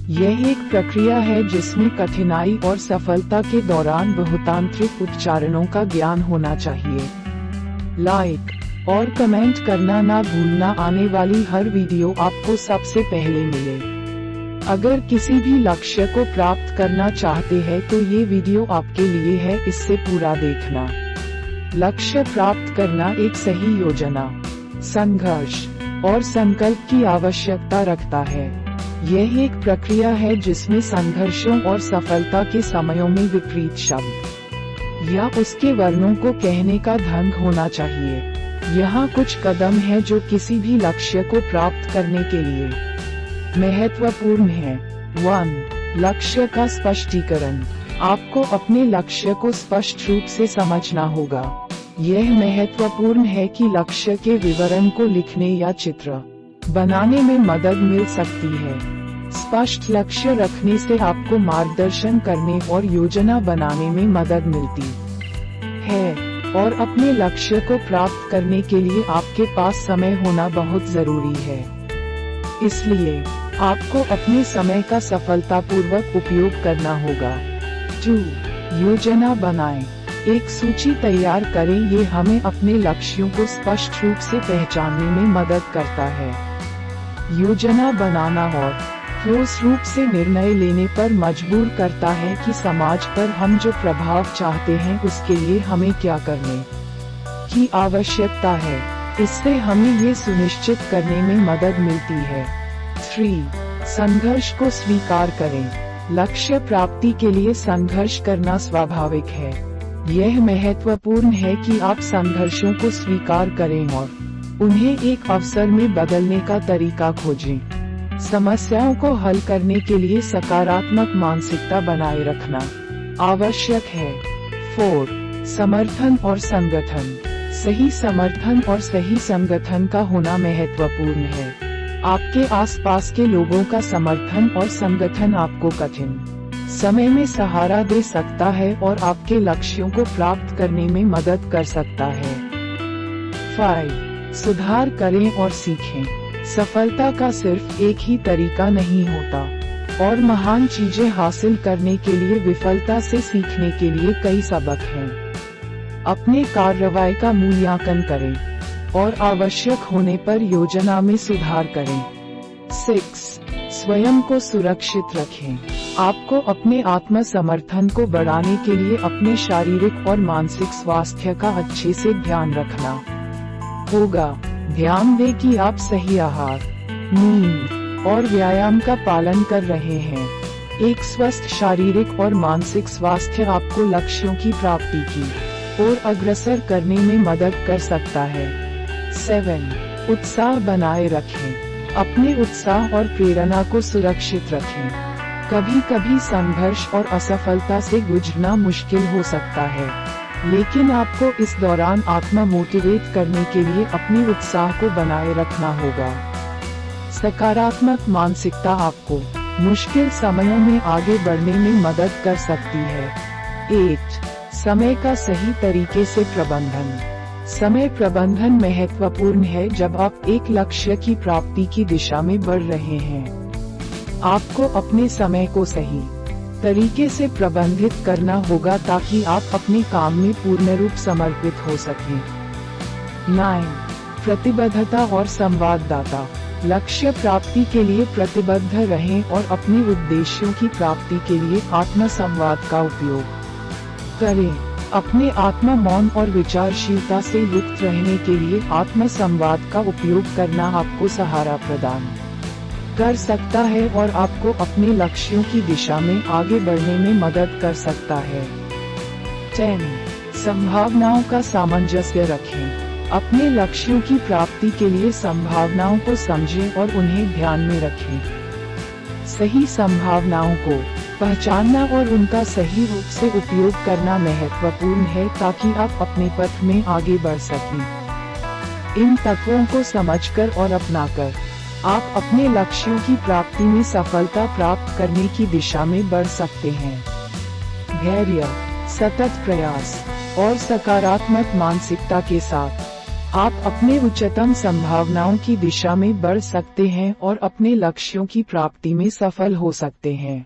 यह एक प्रक्रिया है जिसमें कठिनाई और सफलता के दौरान बहुतांत्रिक उच्चारणों का ज्ञान होना चाहिए। लाइक और कमेंट करना ना भूलना, आने वाली हर वीडियो आपको सबसे पहले मिले। अगर किसी भी लक्ष्य को प्राप्त करना चाहते हैं तो ये वीडियो आपके लिए है, इससे पूरा देखना। लक्ष्य प्राप्त करना एक सही योजना, संघर्ष और संकल्प की आवश्यकता रखता है। यह एक प्रक्रिया है जिसमें संघर्षों और सफलता के समयों में विपरीत शब्द या उसके वर्णों को कहने का ढंग होना चाहिए। यहाँ कुछ कदम हैं जो किसी भी लक्ष्य को प्राप्त करने के लिए महत्वपूर्ण है। 1. लक्ष्य का स्पष्टीकरण। आपको अपने लक्ष्य को स्पष्ट रूप से समझना होगा। यह महत्वपूर्ण है कि लक्ष्य के विवरण को लिखने या चित्र बनाने में मदद मिल सकती है। स्पष्ट लक्ष्य रखने से आपको मार्गदर्शन करने और योजना बनाने में मदद मिलती है, और अपने लक्ष्य को प्राप्त करने के लिए आपके पास समय होना बहुत जरूरी है। इसलिए आपको अपने समय का सफलतापूर्वक उपयोग करना होगा। 2. योजना बनाएं। एक सूची तैयार करें, ये हमें अपने लक्ष्यों को स्पष्ट रूप से पहचानने में मदद करता है। योजना बनाना और ठोस रूप से निर्णय लेने पर मजबूर करता है कि समाज पर हम जो प्रभाव चाहते हैं उसके लिए हमें क्या करने की आवश्यकता है। इससे हमें ये सुनिश्चित करने में मदद मिलती है। 3. संघर्ष को स्वीकार करें। लक्ष्य प्राप्ति के लिए संघर्ष करना स्वाभाविक है। यह महत्वपूर्ण है कि आप संघर्षों को स्वीकार करें और उन्हें एक अवसर में बदलने का तरीका खोजें। समस्याओं को हल करने के लिए सकारात्मक मानसिकता बनाए रखना आवश्यक है। 4. समर्थन और संगठन। सही समर्थन और सही संगठन का होना महत्वपूर्ण है। आपके आसपास के लोगों का समर्थन और संगठन आपको कठिन समय में सहारा दे सकता है और आपके लक्ष्यों को प्राप्त करने में मदद कर सकता है। 5. सुधार करें और सीखें। सफलता का सिर्फ एक ही तरीका नहीं होता, और महान चीजें हासिल करने के लिए विफलता से सीखने के लिए कई सबक हैं। अपने कार्रवाई का मूल्यांकन करें और आवश्यक होने पर योजना में सुधार करें। 6. स्वयं को सुरक्षित रखें। आपको अपने आत्म समर्थन को बढ़ाने के लिए अपने शारीरिक और मानसिक स्वास्थ्य का अच्छे से ध्यान रखना होगा। ध्यान दें कि आप सही आहार, नींद और व्यायाम का पालन कर रहे हैं। एक स्वस्थ शारीरिक और मानसिक स्वास्थ्य आपको लक्ष्यों की प्राप्ति की ओर अग्रसर करने में मदद कर सकता है। 7. उत्साह बनाए रखें। अपने उत्साह और प्रेरणा को सुरक्षित रखें। कभी कभी संघर्ष और असफलता से गुजरना मुश्किल हो सकता है, लेकिन आपको इस दौरान आत्मा मोटिवेट करने के लिए अपने उत्साह को बनाए रखना होगा। सकारात्मक मानसिकता आपको मुश्किल समयों में आगे बढ़ने में मदद कर सकती है। 8. समय का सही तरीके से प्रबंधन। समय प्रबंधन महत्वपूर्ण है जब आप एक लक्ष्य की प्राप्ति की दिशा में बढ़ रहे हैं। आपको अपने समय को सही तरीके से प्रबंधित करना होगा ताकि आप अपने काम में पूर्ण रूप समर्पित हो सकें। 9. प्रतिबद्धता और संवाददाता। लक्ष्य प्राप्ति के लिए प्रतिबद्ध रहें और अपने उद्देश्यों की प्राप्ति के लिए आत्म संवाद का उपयोग करें। अपने आत्मा मौन और विचारशीलता से युक्त रहने के लिए आत्म संवाद का उपयोग करना आपको सहारा प्रदान कर सकता है और आपको अपने लक्ष्यों की दिशा में आगे बढ़ने में मदद कर सकता है। 10. संभावनाओं का सामंजस्य रखें। अपने लक्ष्यों की प्राप्ति के लिए संभावनाओं को समझें और उन्हें ध्यान में रखें। सही संभावनाओं को पहचानना और उनका सही रूप से उपयोग करना महत्वपूर्ण है ताकि आप अपने पथ में आगे बढ़ सकें। इन तत्वों को समझकर और अपनाकर आप अपने लक्ष्यों की प्राप्ति में सफलता प्राप्त करने की दिशा में बढ़ सकते हैं। धैर्य, सतत प्रयास और सकारात्मक मानसिकता के साथ आप अपने उच्चतम संभावनाओं की दिशा में बढ़ सकते हैं और अपने लक्ष्यों की प्राप्ति में सफल हो सकते हैं।